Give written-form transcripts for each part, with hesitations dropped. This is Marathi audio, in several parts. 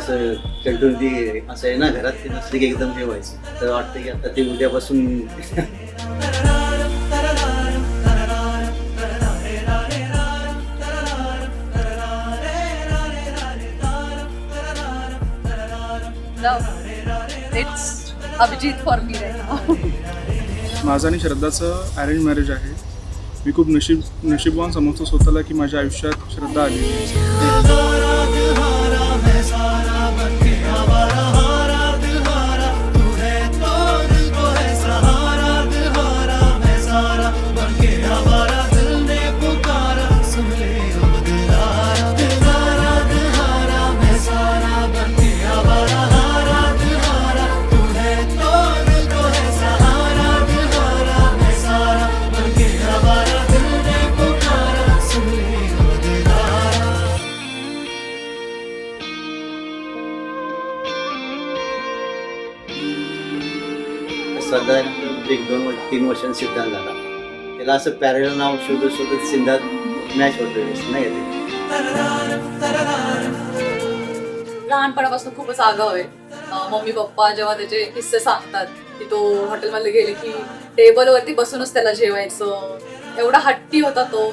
असं चेंडून ती असं आहे ना, घरात ती नसली की एकदम हे व्हायचं. तर वाटतं की आता ते उद्यापासून it's Abhijit for me right now. माझं आणि श्रद्धाचं अरेंज मॅरेज आहे. मी खूप नशीबवान समजतो स्वतःला की माझ्या आयुष्यात श्रद्धा आली. श्रद्धा एक 2-3 वर्षांनी सिद्धांत झाला. त्याला असं पॅरेल नाव शोधत सिद्धांत मॅच होतो नाही ते. लहानपणापासून खूपच आगाऊ आहे. मम्मी पप्पा जेव्हा त्याचे किस्से सांगतात की तो हॉटेलमध्ये गेले की टेबलवरती बसूनच त्याला जेवायचं, एवढा हट्टी होता तो.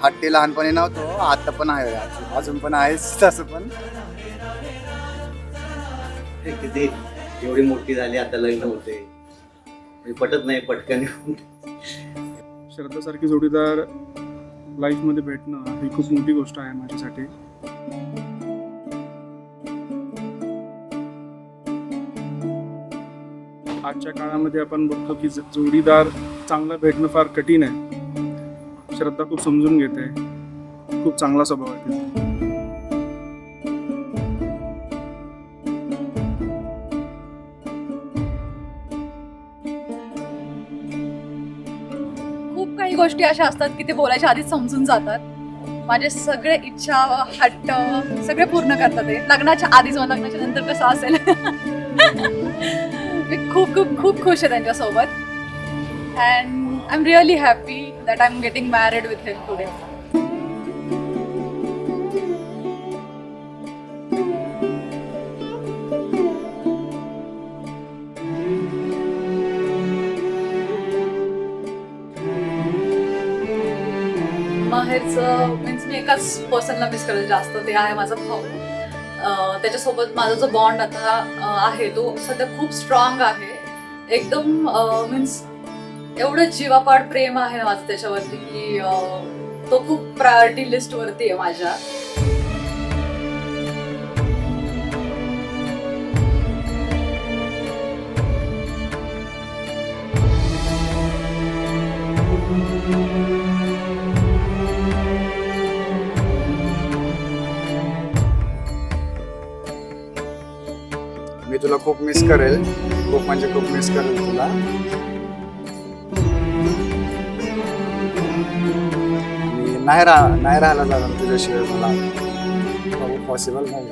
हट्टी लहानपणी नव्हतो, आता पण आहे, अजून पण आहेच तसं. पण किती एवढी मोठी झाली आता लग्न होते, पटत नाही पटकन. श्रद्धासारखी जोडीदार लाईफमध्ये भेटणं ही खूप मोठी गोष्ट आहे माझ्यासाठी. आजच्या काळामध्ये आपण बघतो की जोडीदार चांगला भेटणं फार कठीण आहे. श्रद्धा खूप समजून घेते, खूप चांगला स्वभाव आहे तिचा. खूप काही गोष्टी अशा असतात की ते बोलायच्या आधीच समजून जातात. माझे सगळे इच्छा हट्ट सगळे पूर्ण करतात ते लग्नाच्या आधीच. लग्नाच्या नंतर कसं असेल मी खूप खूप खूप खुश आहे त्यांच्यासोबत. And I am really happy that I am getting married with him today. माहेरचं मीन्स मी एकाच पर्सनला मिस करते जास्त, ते आहे माझा भाऊ. त्याच्यासोबत माझा जो बॉन्ड आता आहे तो सध्या खूप स्ट्रॉंग आहे एकदम. मीन्स एवढं जीवापाड प्रेम आहे माझं त्याच्यावरती की तो खूप प्रायोरिटी लिस्टवरती आहे माझ्या. मी तुला खूप मिस करेल, खूप म्हणजे खूप मिस करेल तुला. नाही राहायला जाणार तुझ्याशिवाय मला पॉसिबल नाही.